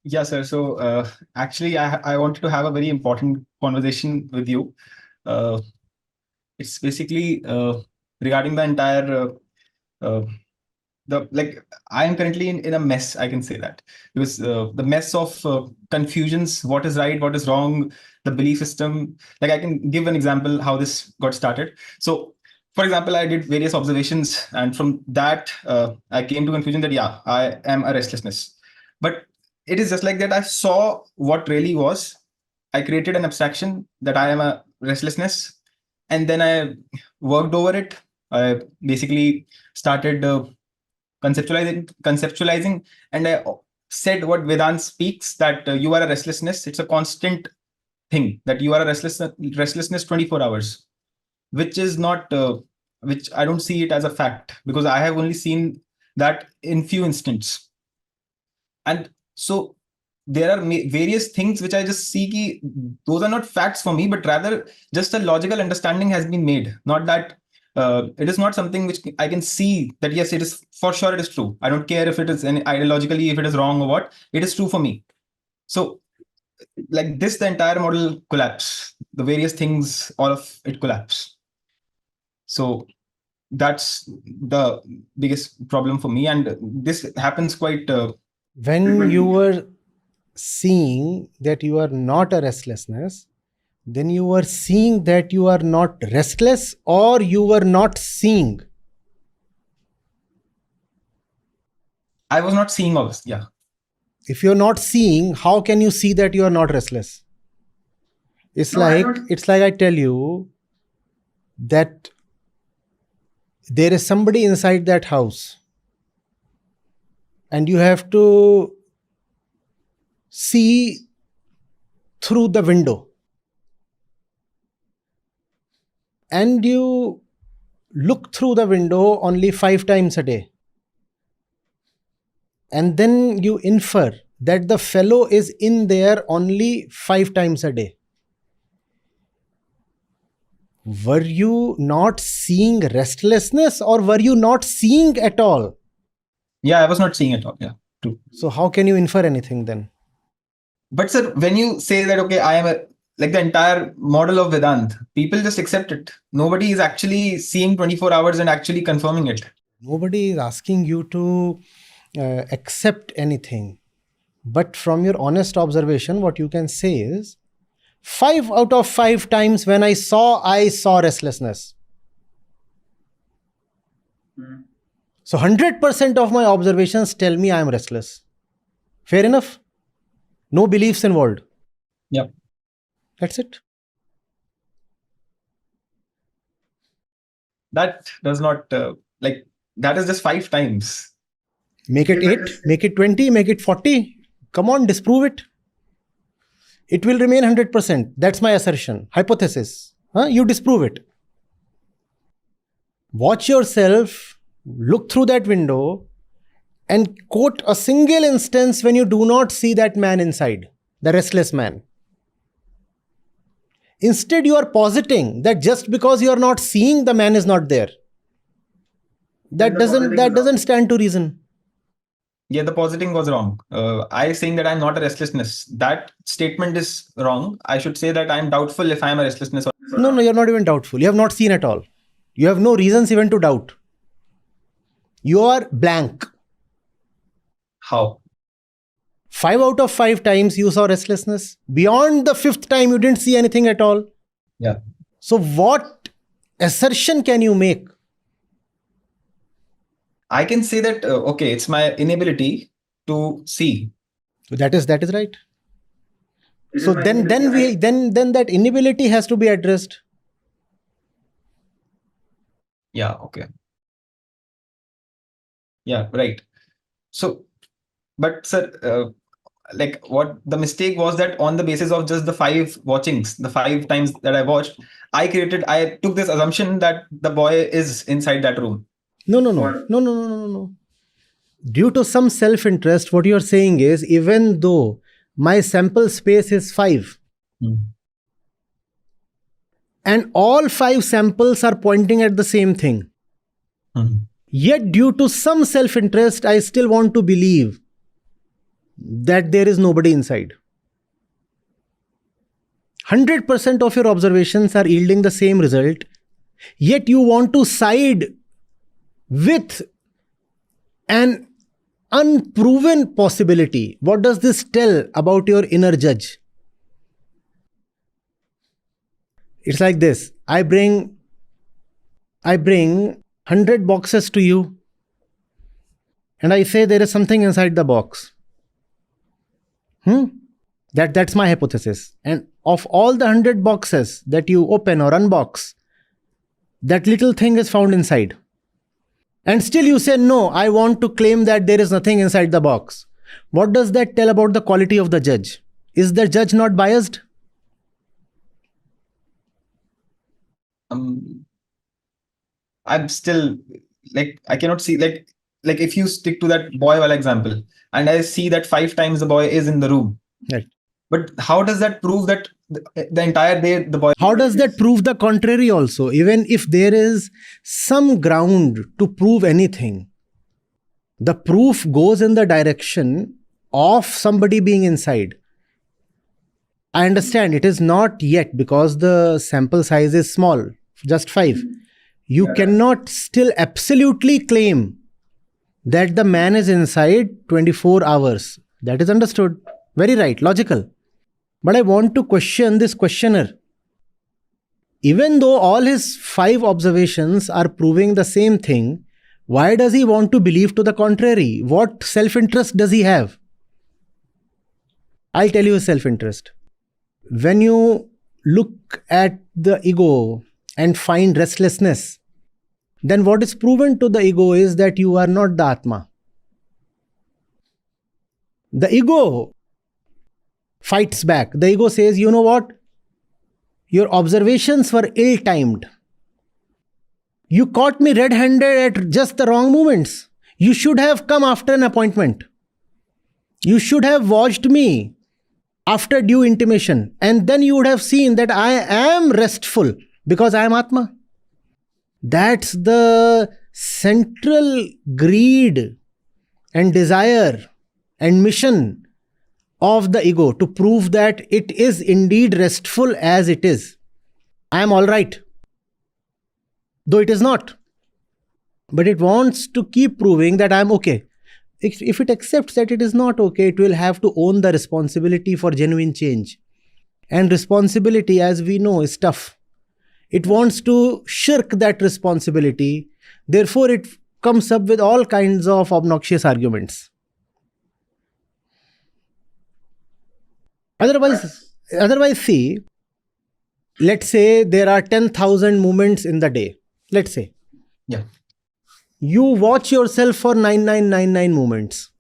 Yeah, sir. So actually, I wanted to have a very important conversation with you. Uh, it's basically regarding the entire uh, the like I am currently in a mess. I can say that because the mess of confusions, what is right, what is wrong, the belief system. Like I can give an example how this got started. So, for example, I did various observations, and from that I came to conclusion that yeah, I am a restlessness. But it is just like that. I saw what really was. I created an abstraction that I am a restlessness, and then I worked over it. I basically started conceptualizing, and I said what Vedanta speaks, that you are a restlessness. It's a constant thing that you are a restlessness 24 hours, which is not which I don't see it as a fact, because I have only seen that in few instances. And so there are various things which I just see ki, those are not facts for me, but rather just a logical understanding has been made. Not that it is not something which I can see that yes, it is for sure, it is true. I don't care if it is ideologically, if it is wrong or what, it is true for me. So like this, the entire model collapse. The various things, all of it collapse. So that's the biggest problem for me, and this happens quite When you were seeing that you are not a restlessness, then you were seeing that you are not restless, or you were not seeing. I was not seeing all this. Yeah. If you're not seeing, how can you see that you are not restless? It's No, I like don't. it's like I tell you that there is somebody inside that house, and you have to see through the window, and you look through the window only 5 times a day, and then you infer that the fellow is in there only 5 times a day. Were you not seeing restlessness, or were you not seeing at all? Yeah, I was not seeing at all. Yeah, true. So how can you infer anything then? But sir, when you say that, okay, I am a, like the entire model of Vedant, people just accept it. Nobody is actually seeing 24 hours and actually confirming it. Nobody is asking you to accept anything. But from your honest observation, what you can say is 5 out of 5 times when I saw restlessness. So 100% of my observations tell me I am restless. Fair enough? No beliefs involved. Yeah. That's it. That does not, like, that is just 5 times. Make it 8, make it 20, make it 40. Come on, disprove it. It will remain 100%. That's my assertion. Hypothesis. You disprove it. Watch yourself, look through that window, and quote a single instance when you do not see that man inside, the restless man. Instead, you are positing that just because you are not seeing, the man is not there. That doesn't stand to reason. Yeah, the positing was wrong. I saying that I'm not a restlessness, that statement is wrong. I should say that I'm doubtful if I'm a restlessness or No, not. you're not even doubtful. You have not seen at all. You have no reasons even to doubt. You are blank. How? 5 out of 5 times you saw restlessness. Beyond the fifth time, you didn't see anything at all. Yeah. So, what assertion can you make? I can say that, okay, it's my inability to see. That is right. So then that inability has to be addressed. Yeah, okay. Yeah, right. So, but sir, like what the mistake was that on the basis of just the 5 watchings, the 5 times that I watched, I took this assumption that the boy is inside that room. No. Due to some self-interest, what you're saying is, even though my sample space is 5, and all 5 samples are pointing at the same thing, yet due to some self-interest, I still want to believe that there is nobody inside. 100% of your observations are yielding the same result, yet you want to side with an unproven possibility. What does this tell about your inner judge? It's like this. I bring 100 boxes to you, and I say there is something inside the box. That's my hypothesis. And of all the 100 boxes that you open or unbox, that little thing is found inside. And still you say, no, I want to claim that there is nothing inside the box. What does that tell about the quality of the judge? Is the judge not biased? I'm still I cannot see if you stick to that boy wala example, and I see that 5 times the boy is in the room. Right. But how does that prove that the entire day the boy? How does that prove the contrary also? Even if there is some ground to prove anything, the proof goes in the direction of somebody being inside. I understand it is not yet, because the sample size is small, just 5. You cannot still absolutely claim that the man is inside 24 hours. That is understood. Very right, logical. But I want to question this questioner. Even though all his 5 observations are proving the same thing, why does he want to believe to the contrary? What self-interest does he have? I'll tell you his self-interest. When you look at the ego and find restlessness, then what is proven to the ego is that you are not the Atma. The ego fights back. The ego says, you know what? Your observations were ill-timed. You caught me red-handed at just the wrong moments. You should have come after an appointment. You should have watched me after due intimation. And then you would have seen that I am restful because I am Atma. That's the central greed and desire and mission of the ego, to prove that it is indeed restful as it is. I am all right, though it is not. But it wants to keep proving that I am okay. If it accepts that it is not okay, it will have to own the responsibility for genuine change. And responsibility, as we know, is tough. It wants to shirk that responsibility. Therefore, it comes up with all kinds of obnoxious arguments. Otherwise, see, let's say there are 10,000 moments in the day. Let's say. Yeah. You watch yourself for 9999 moments.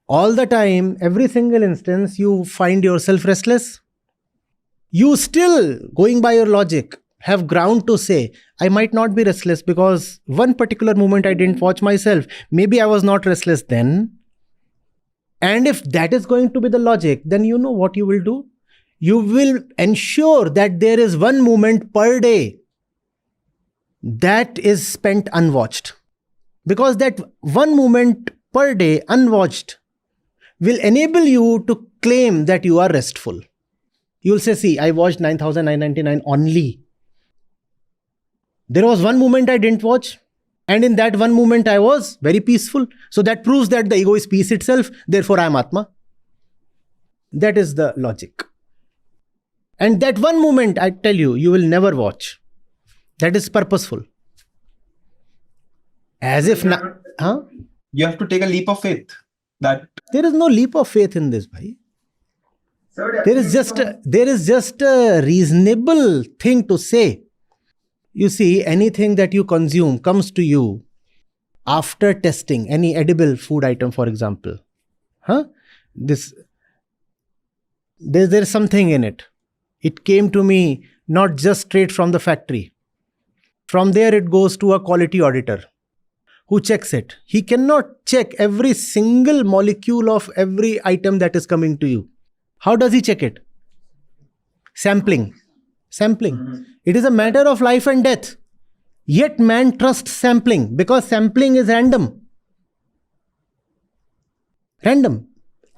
All the time, every single instance, you find yourself restless. You still, going by your logic, have ground to say, I might not be restless because one particular moment I didn't watch myself. Maybe I was not restless then. And if that is going to be the logic, then you know what you will do? You will ensure that there is one moment per day that is spent unwatched. Because that one moment per day unwatched will enable you to claim that you are restful. You will say, see, I watched 9,999 only. There was one moment I didn't watch. And in that one moment, I was very peaceful. So that proves that the ego is peace itself. Therefore, I am Atma. That is the logic. And that one moment, I tell you, you will never watch. That is purposeful. As if now, You have to take a leap of faith. That there is no leap of faith in this, bhai. There is just a reasonable thing to say. You see, anything that you consume comes to you after testing. Any edible food item, for example. There's something in it. It came to me not just straight from the factory. From there it goes to a quality auditor who checks it. He cannot check every single molecule of every item that is coming to you. How does he check it? Sampling. It is a matter of life and death. Yet man trusts sampling because sampling is random.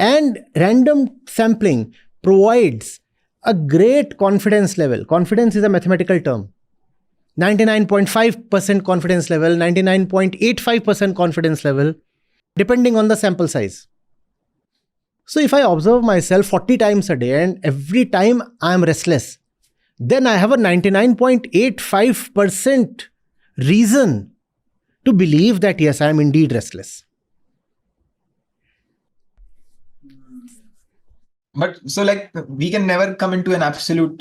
And random sampling provides a great confidence level. Confidence is a mathematical term. 99.5% confidence level, 99.85% confidence level, depending on the sample size. So if I observe myself 40 times a day and every time I am restless, then I have a 99.85% reason to believe that yes, I am indeed restless. But so like we can never come into an absolute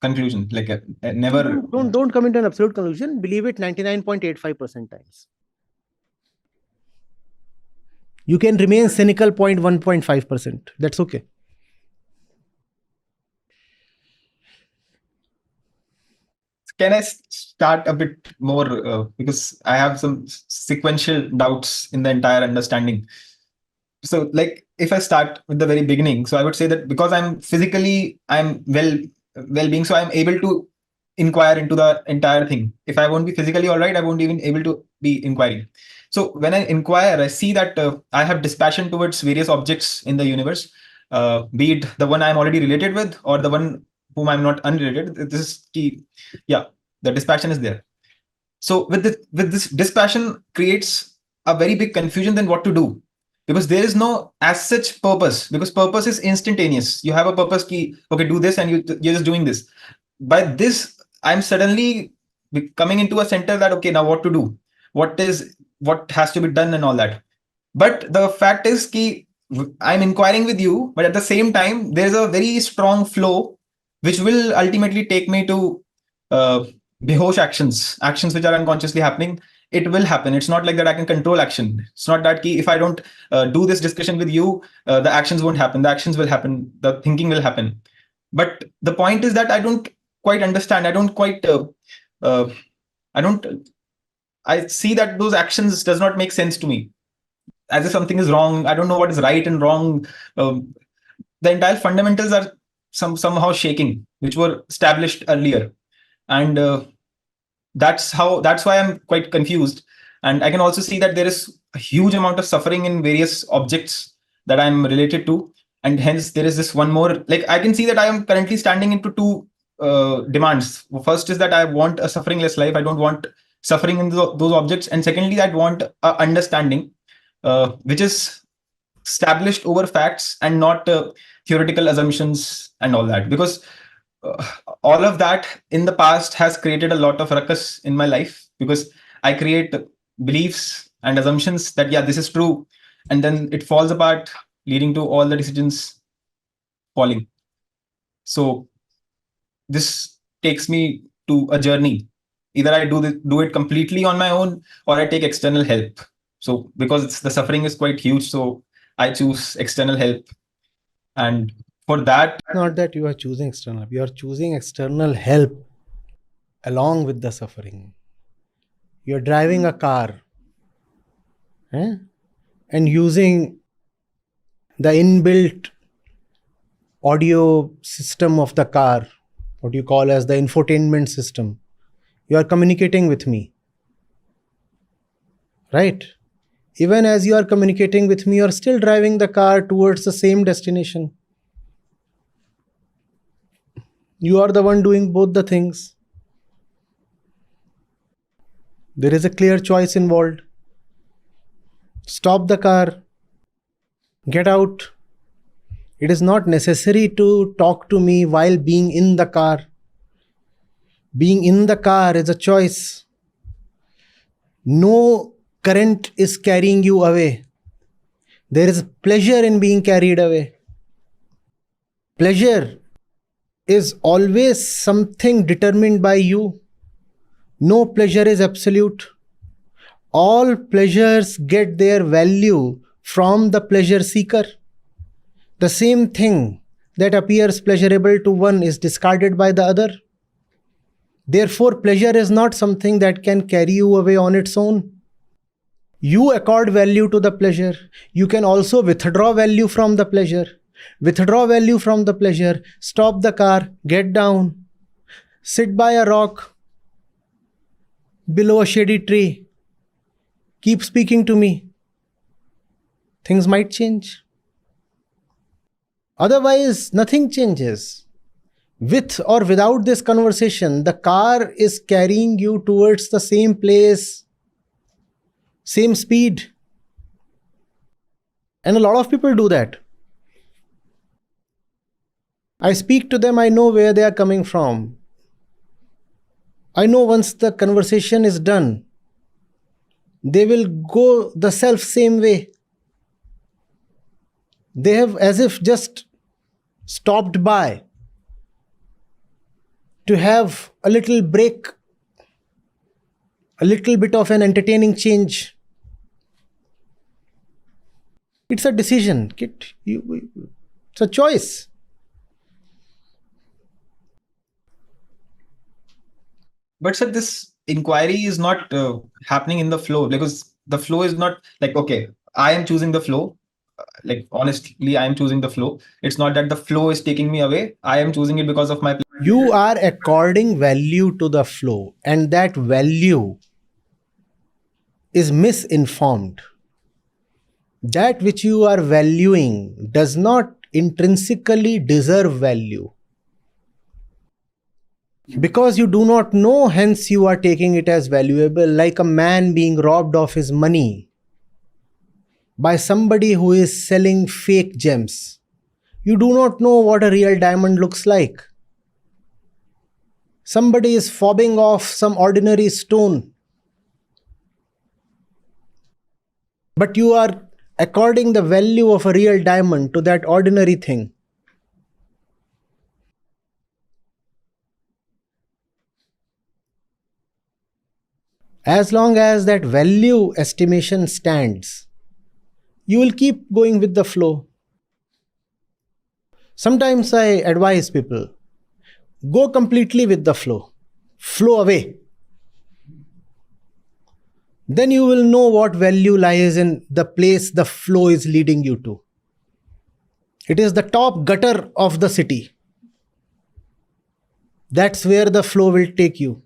conclusion. Like never. Don't come into an absolute conclusion. Believe it 99.85% times. You can remain cynical 0.1.5%. That's okay. Can I start a bit more because I have some sequential doubts in the entire understanding. So like if I start with the very beginning, so I would say that because I'm well-being, so I'm able to inquire into the entire thing. If I won't be physically all right, I won't even able to be inquiring. So when I inquire, I see that I have dispassion towards various objects in the universe, be it the one I'm already related with or the one whom I'm not unrelated. This is key. Yeah, the dispassion is there. So with this dispassion creates a very big confusion then what to do, because there is no as such purpose, because purpose is instantaneous. You have a purpose key, okay, do this, and you're just doing this. By this I'm suddenly coming into a center that okay, now what to do, what has to be done and all that. But the fact is ki I'm inquiring with you, but at the same time there's a very strong flow which will ultimately take me to uh, behosh actions which are unconsciously happening. It will happen. It's not like that I can control action. It's not that key if I don't do this discussion with you, the actions won't happen. The actions will happen, the thinking will happen. But the point is that I don't quite understand. I don't quite uh, I don't I see that those actions does not make sense to me, as if something is wrong. I don't know what is right and wrong. um, the entire fundamentals are somehow shaking, which were established earlier. And that's why I'm quite confused. And I can also see that there is a huge amount of suffering in various objects that I'm related to. And hence there is this one more, like I can see that I am currently standing into two demands. First is that I want a sufferingless life. I don't want suffering in those objects. And secondly, I want a understanding which is established over facts and not theoretical assumptions and all that. Because uh, all of that in the past has created a lot of ruckus in my life, because I create beliefs and assumptions that yeah, this is true, and then it falls apart, leading to all the decisions falling. So this takes me to a journey. Either I do it completely on my own, or I take external help. So because the suffering is quite huge, so I choose external help. And for that, Not that you are choosing external help, you are choosing external help along with the suffering. You're driving a car, and using the inbuilt audio system of the car, what you call as the infotainment system. You are communicating with me, right? Even as you are communicating with me, you are still driving the car towards the same destination. You are the one doing both the things. There is a clear choice involved. Stop the car, get out. It is not necessary to talk to me while being in the car. Being in the car is a choice. No current is carrying you away. There is pleasure in being carried away. Pleasure is always something determined by you. No pleasure is absolute. All pleasures get their value from the pleasure seeker. The same thing that appears pleasurable to one is discarded by the other. Therefore, pleasure is not something that can carry you away on its own. You accord value to the pleasure. You can also withdraw value from the pleasure. Withdraw value from the pleasure. Stop the car, get down, sit by a rock, below a shady tree. Keep speaking to me. things might change. Otherwise, nothing changes. With or without this conversation, the car is carrying you towards the same place, same speed. And a lot of people do that. I speak to them, I know where they are coming from. I know once the conversation is done, they will go the self same way. They have as if just stopped by to have a little break, a little bit of an entertaining change. It's a decision. It's a choice. But sir, this inquiry is not happening in the flow, because the flow is not like, okay, I am choosing the flow. Like, honestly, I am choosing the flow. It's not that the flow is taking me away. I am choosing it because of my pleasure. You are according value to the flow, and that value is misinformed. That which you are valuing does not intrinsically deserve value. Because you do not know, hence you are taking it as valuable, like a man being robbed of his money by somebody who is selling fake gems. You do not know what a real diamond looks like. Somebody is fobbing off some ordinary stone. But you are according the value of a real diamond to that ordinary thing. As long as that value estimation stands, you will keep going with the flow. Sometimes I advise people, go completely with the flow. Flow away. Then you will know what value lies in the place the flow is leading you to. It is the top gutter of the city. That's where the flow will take you.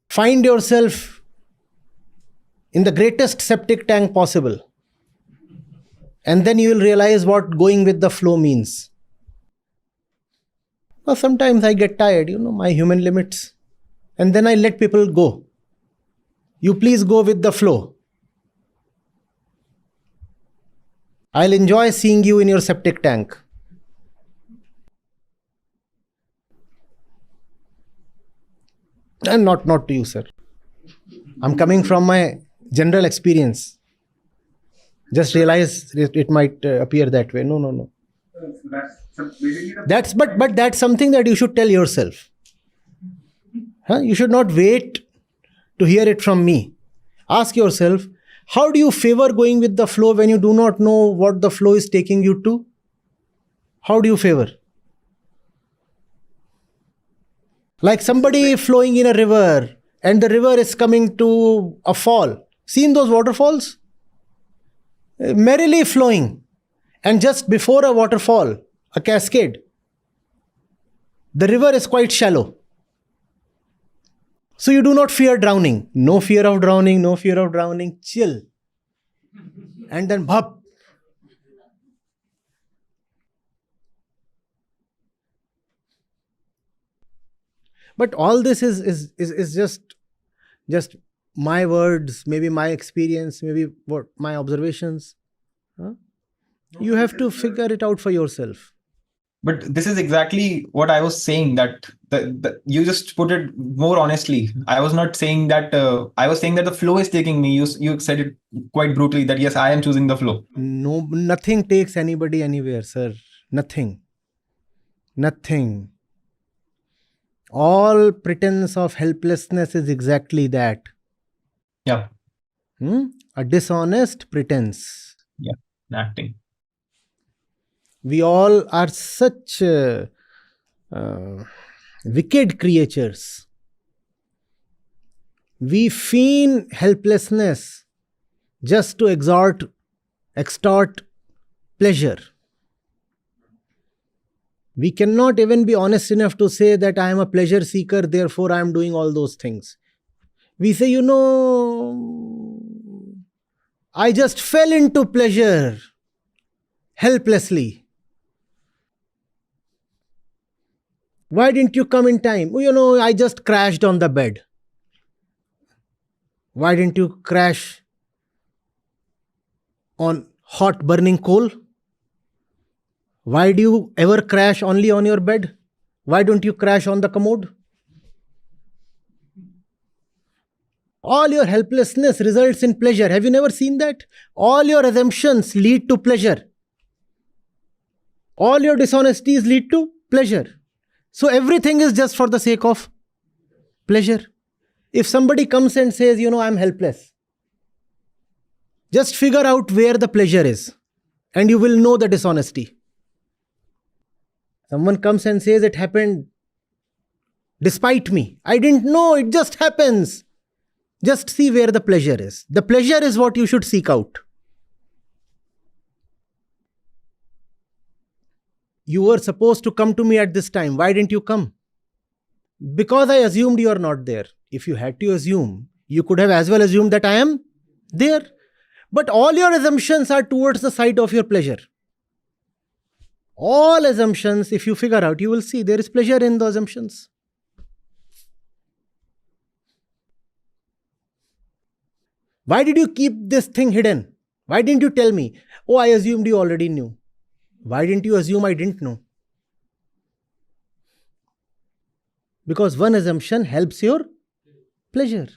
Find yourself in the greatest septic tank possible. And then you will realize what going with the flow means. Well, sometimes I get tired, my human limits. And then I let people go. You please go with the flow. I'll enjoy seeing you in your septic tank. And not to you, sir. I'm coming from my general experience. Just realize it might appear that way. No. But that's something that you should tell yourself. You should not wait to hear it from me. Ask yourself, how do you favor going with the flow when you do not know what the flow is taking you to? How do you favor? Like somebody flowing in a river and the river is coming to a fall. Seen those waterfalls? Merrily flowing. And just before a waterfall, a cascade, the river is quite shallow. So you do not fear drowning. No fear of drowning, no fear of drowning. Chill. And then bhap. But all this is just my words, maybe my experience, maybe what my observations. You have to figure it out for yourself. But this is exactly what I was saying, that you just put it more honestly. I was not saying that, I was saying that the flow is taking me. You said it quite brutally that yes, I am choosing the flow. No, nothing takes anybody anywhere, sir. Nothing. All pretense of helplessness is exactly that. Yeah. A dishonest pretense. Yeah, acting. We all are such wicked creatures. We feign helplessness just to extort pleasure. We cannot even be honest enough to say that I am a pleasure seeker, therefore I am doing all those things. We say, I just fell into pleasure helplessly. Why didn't you come in time? I just crashed on the bed. Why didn't you crash on hot burning coal? Why do you ever crash only on your bed? Why don't you crash on the commode? All your helplessness results in pleasure. Have you never seen that? All your assumptions lead to pleasure. All your dishonesties lead to pleasure. So everything is just for the sake of pleasure. If somebody comes and says, I'm helpless, just figure out where the pleasure is and you will know the dishonesty. Someone comes and says it happened despite me. I didn't know, it just happens. Just see where the pleasure is. The pleasure is what you should seek out. You were supposed to come to me at this time. Why didn't you come? Because I assumed you are not there. If you had to assume, you could have as well assumed that I am there. But all your assumptions are towards the side of your pleasure. All assumptions, if you figure out, you will see there is pleasure in the assumptions. Why did you keep this thing hidden? Why didn't you tell me? Oh, I assumed you already knew. Why didn't you assume I didn't know? Because one assumption helps your pleasure.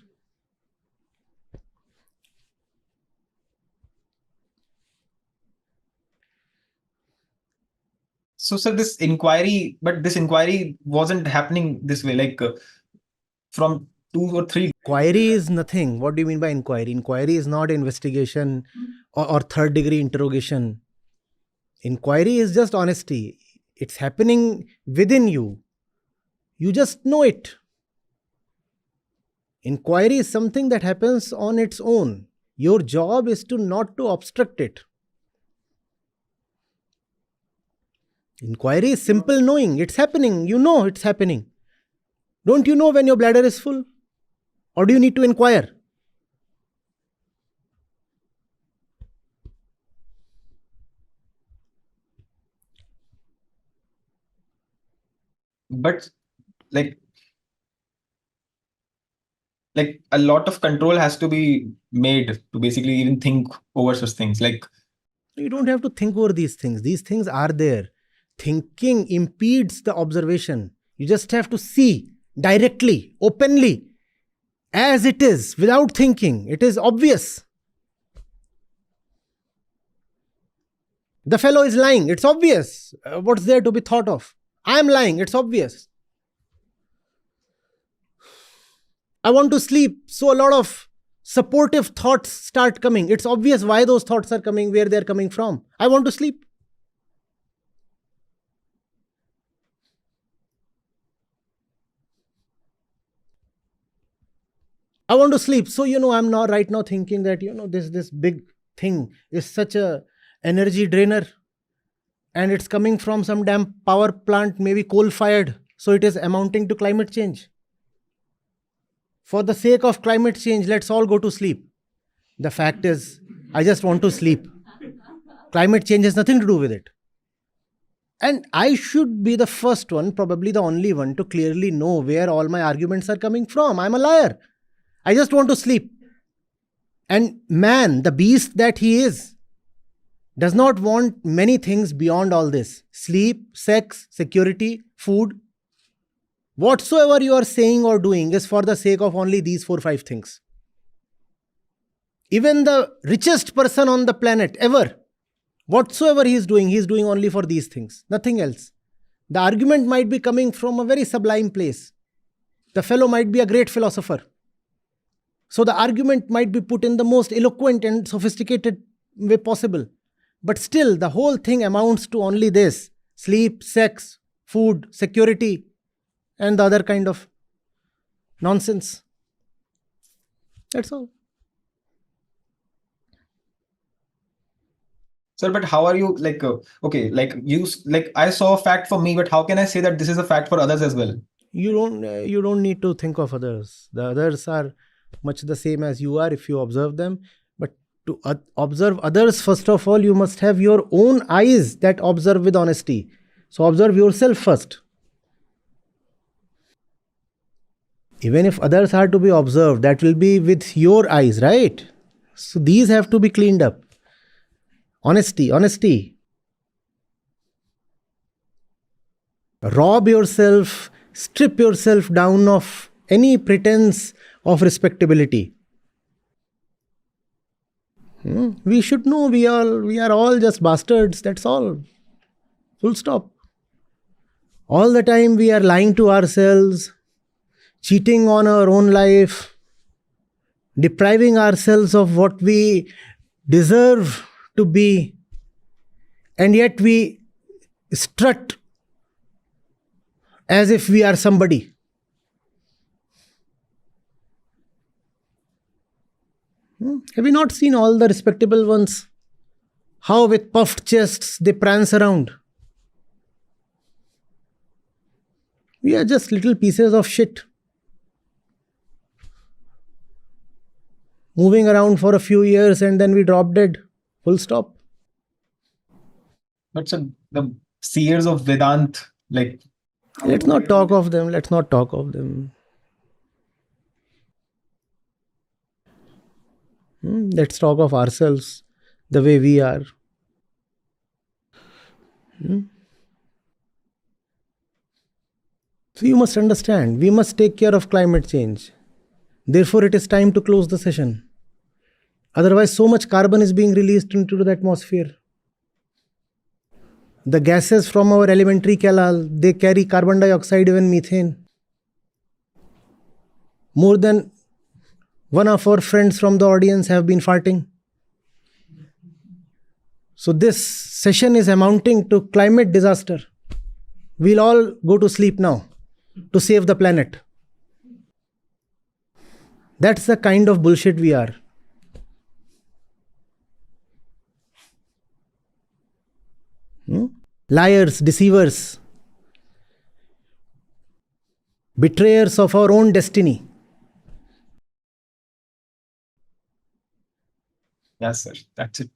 So, sir, this inquiry wasn't happening this way, from 2 or 3. Inquiry is nothing. What do you mean by inquiry? Inquiry is not investigation or third degree interrogation. Inquiry is just honesty. It's happening within you. You just know it. Inquiry is something that happens on its own. Your job is not to obstruct it. Inquiry is simple knowing. It's happening. You know it's happening. Don't you know when your bladder is full? Or do you need to inquire? But like a lot of control has to be made to basically even think over such things. You don't have to think over these things. These things are there. Thinking impedes the observation. You just have to see directly, openly, as it is, without thinking. It is obvious. The fellow is lying. It's obvious. What's there to be thought of? I am lying. It's obvious. I want to sleep. So a lot of supportive thoughts start coming. It's obvious why those thoughts are coming, where they're coming from. I want to sleep. I want to sleep. So, I'm not right now thinking that, this big thing is such a energy drainer and it's coming from some damn power plant, maybe coal fired. So it is amounting to climate change. For the sake of climate change, let's all go to sleep. The fact is, I just want to sleep. Climate change has nothing to do with it. And I should be the first one, probably the only one, to clearly know where all my arguments are coming from. I'm a liar. I just want to sleep. And man, the beast that he is, does not want many things beyond all this. Sleep, sex, security, food. Whatsoever you are saying or doing is for the sake of only these 4-5 things. Even the richest person on the planet ever, whatsoever he is doing only for these things, nothing else. The argument might be coming from a very sublime place. The fellow might be a great philosopher. So the argument might be put in the most eloquent and sophisticated way possible. But still, the whole thing amounts to only this: sleep, sex, food, security, and the other kind of nonsense. That's all. Sir, but how are you I saw a fact for me, but how can I say that this is a fact for others as well? You don't need to think of others. The others are much the same as you are if you observe them. But To observe others, first of all, you must have your own eyes that observe with honesty. So observe yourself first. Even if others are to be observed, that will be with your eyes, right? So these have to be cleaned up. Honesty, honesty. Rob yourself, strip yourself down of any pretense of respectability. We should know we are all just bastards, that's all. Full stop. All the time we are lying to ourselves, cheating on our own life, depriving ourselves of what we deserve to be, and yet we strut as if we are somebody. Have you not seen all the respectable ones? How with puffed chests they prance around. We are just little pieces of shit, moving around for a few years and then we drop dead. Full stop. But so the seers of Vedanta, like, Let's not talk of them. Let's not talk of them. Let's talk of ourselves the way we are. So you must understand, we must take care of climate change. Therefore, it is time to close the session. Otherwise, so much carbon is being released into the atmosphere. The gases from our elementary canal, they carry carbon dioxide, even methane. More than one of our friends from the audience have been farting. So this session is amounting to climate disaster. We'll all go to sleep now to save the planet. That's the kind of bullshit we are. Liars, deceivers, betrayers of our own destiny. yes, sir, that's it.